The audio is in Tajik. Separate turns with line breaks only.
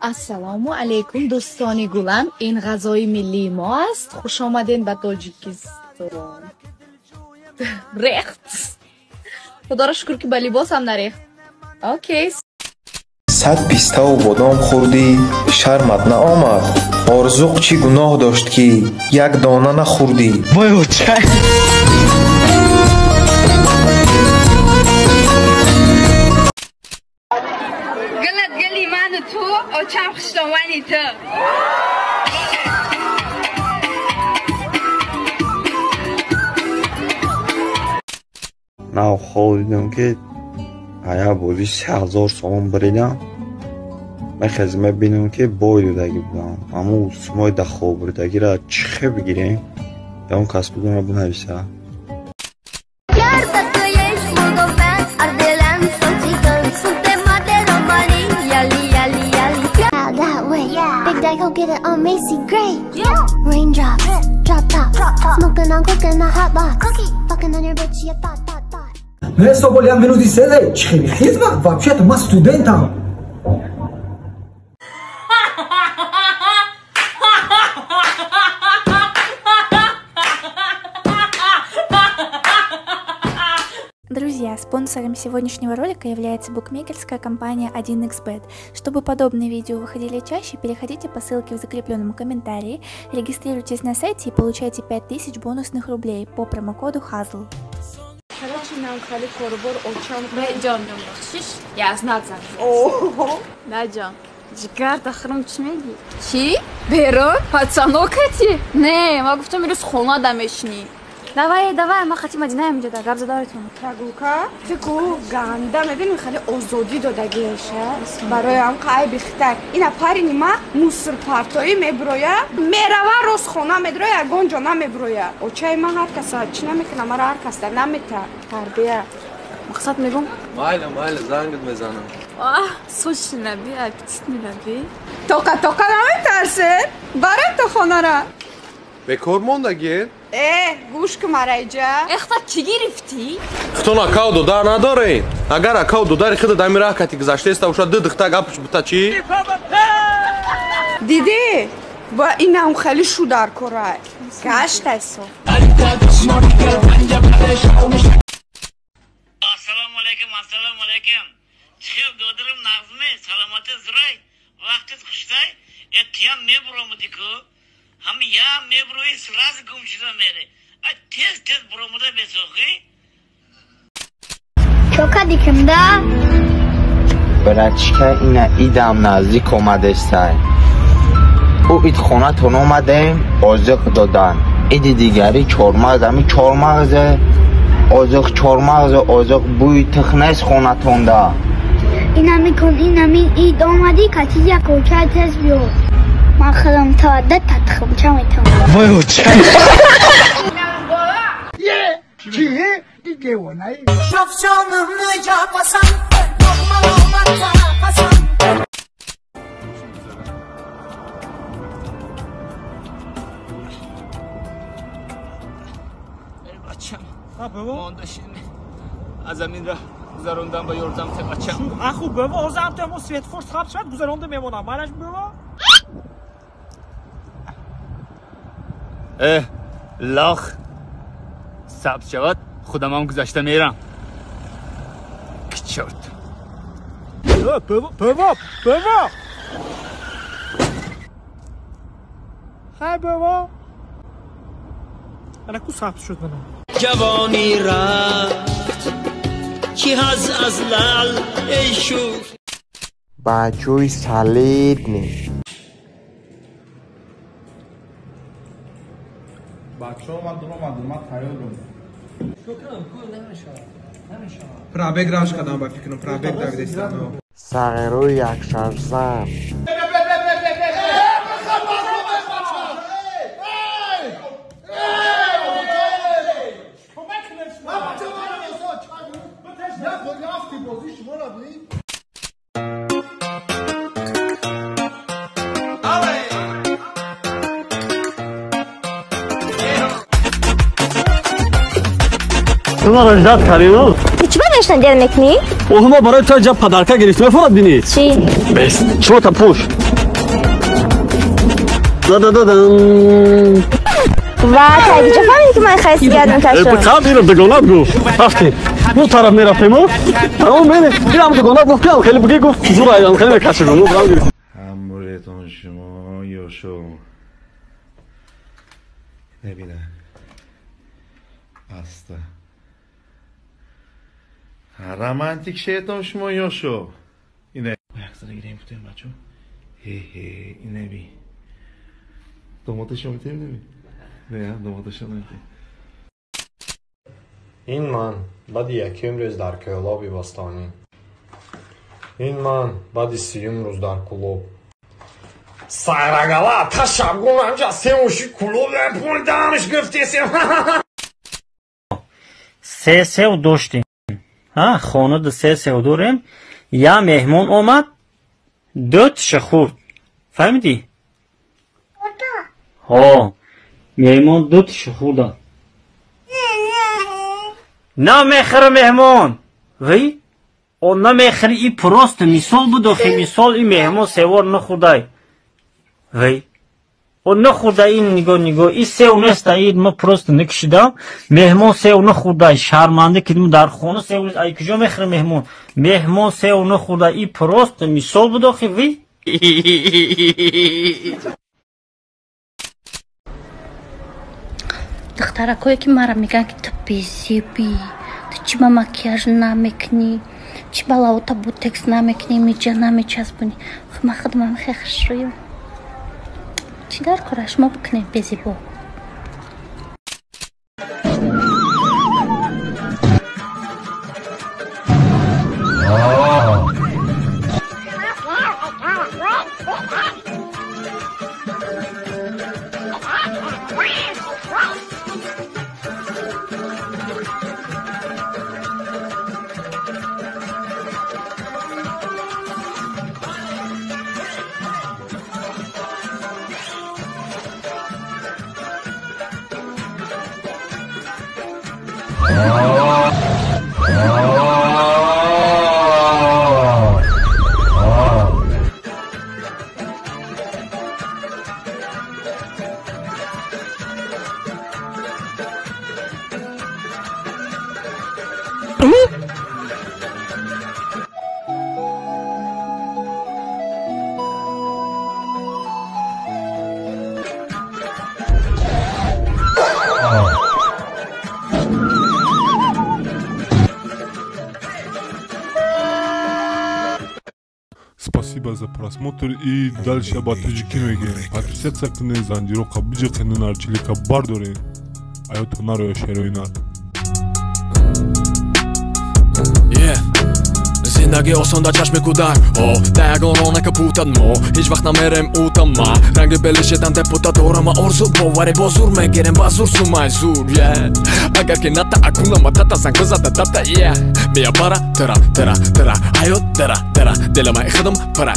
ассалому алайкум дӯстони гулам, ин ғазои миллии мо аст. Хуш омаден ба Тоҷикистон. Рехт. Худоро шукр ки ба либосам нарехт. Окей.
100 пиставу бодом хурдӣ, шармат наомад. Орзуқ чӣ гуноҳ дошт ки як дона нахурдӣ. Вой очай.
Галат гали ману ту, очам хиштовани ту.
من خوابیدم که ایا بودی 3000 سوم بریدم من خزمه بینم که باید دادگی بودم اما اسمای ده خواب بردگی را چخه بگیریم یا اون کس بودم را بنویسه
Go get it on Macy Gray. Raindrops, drop top, smoking on cooking a hot box, fucking on your bitch, you thought.
Мне с тобой минуты седай, чхи, хизма, вообще-то мы студентам.
Друзья, спонсором сегодняшнего ролика является букмекерская компания 1xbet. Чтобы подобные видео выходили чаще, переходите по ссылке в закрепленном комментарии, регистрируйтесь на сайте и получайте 5000 бонусных рублей по промокоду HAZL.
Короче, нам хали корбор очам. Джон, бахшиш. Я знаю зам. Да, Джон. Жигар дахрам чӣ меги? Чӣ? Беро? Пацанок эти? Не, ма гуфтам мирӯз хона да мешини.
Давай, ма хати Мадина инҷода гап задаратон.
Рагулка, фику ганда мебинӣ хали озодӣ додагиша. Бароям қай бихтар. Ина парини ма мусор партоӣ меброя, мерава ростхона медроя, ягон ҷо намеброя. Очаи ма ҳар каса чӣ намекунам, мара ҳар кас дар намета тарбия. Мақсад мегум?
Майла, зангт мезанам.
Суши наби, аппетит мелаби.
Тока наметарсед? Барем то хонара.
Бекор мондагӣ? Гӯш кун мараиҷа.
Эхта чӣ гирифтӣ?
Хитон акав додар надоред? Агар акав додари хида дами раҳкати гузаштаеста уша дидихта гапш бута чӣ?
Диди? Ба инам хеле шудар корай. Гаштайсо.
Assalomu alaykum. Chiqib dodirim nag'zmi? Salomatingiz ziray. Vaqtingiz xushtay. Tiyam mebromudiku. Ham ya mebroyi sразу gumshida mere. Tez bromuda besoqi.
Choka dikimda.
Brachka ina idam nazik omadestay. U id xonatun omadem, oziq dodan. Idi digari chormagzami chormagze. Oziq chormagze, oziq buy tixnes xonatunda.
Inamin id omadi katiya kocha tez biyo. من خودم تا عدد تدخم چه میتونم
وای اوچه
چیه؟ دیگه و نایی
شفشانم نجا پسند نقمه پسند
ای بچم ماندشین از زمین را گذراندم با یورزم ته بچم
اخو بابا آزم ته ما سویت فورس خب شد گذرانده میمونم منش بابا
لاخ سبز شود خودم هم گذشته میرم کچورت
بابا خیلی بابا انا کو سبز شد منم
جوانی رفت کی هز از لال ای شوخ
بچوی سالید نی
بچه ها من دونم من تایارم
شکرم کن نمیشه پرابگ راش کدام با فکرم پرابگ داوید استانو
سغیرو یک شرزن
شما را جد کردیم؟
هیچ بدنش ندیدم میکنی؟
اوه ما برای تو جب پدرکه گرفتیم فقط بینید.
چی؟
بس چوتا پوش.
و تایی چه فهمیدی که من خیلی گردم کشم
بخوام میرم دگانت گفت رفتی اون طرف میرفتیم اون میرم دگانت گفت که خیلی بگی گفت زور ایران خیلی کشه گفت
همبورتون شما یوشو نبینه استا romantik şeytan şuma yoşo. Yine. Ayaklara gireyim tutayım maço. He yine bir. Domateşe mi değil mi? Ne ya domateşe mi?
این من بعد یکم روز در کلاب باستانی این من بعد 30 روز در کلاب سایرگالا تشکر امجا سموشی کلاب پول دامش گفتیسیم
سه سو داشتیم ها خانه سه سو داریم یا مهمون اومد دوت شخورد فهمیدی؟ ها مهمون دوت شخوردن نه میخره مهمون وی او نه میخره ای پروست مثال بود خیلی مثال این مهمون سوار نخوردای وی او نخوردای این نگاه این سو نیست این ما پروست نکشیدم مهمون سو نخوردای شرمنده کدیم در خونه سو نیست ای کجا میخره مهمون سو نخوردای این پروست مثال بود خیلی
دخترکایی که مرا میگن که تو بیزیبی تو چی با مکیاژ نمیکنی چی با لاوتا بوتکس نمیکنی میجا نمیچسبونی خب من خودم خیلی خوشرویم چی در کارش ما بکنیم بیزیبو
Спасибо за просмотр и дальше об Таджикиноге. Подписаться на Зандирока, Биджака на Нарчилика Бардоре. А я Тонаро Шероинат. زندگی آسان در چشم کودک دگانانه که پوتد ما هیچ وقت نمیرم اوتا ما رنگ بلشتن تپوتا دارم آرزو باوری با زور میگیرم با زور سومای زور اگر که نتا اکونا ما تتا سنگ بزده تتا میا برا ترا حیات ترا دل ما خدم پرا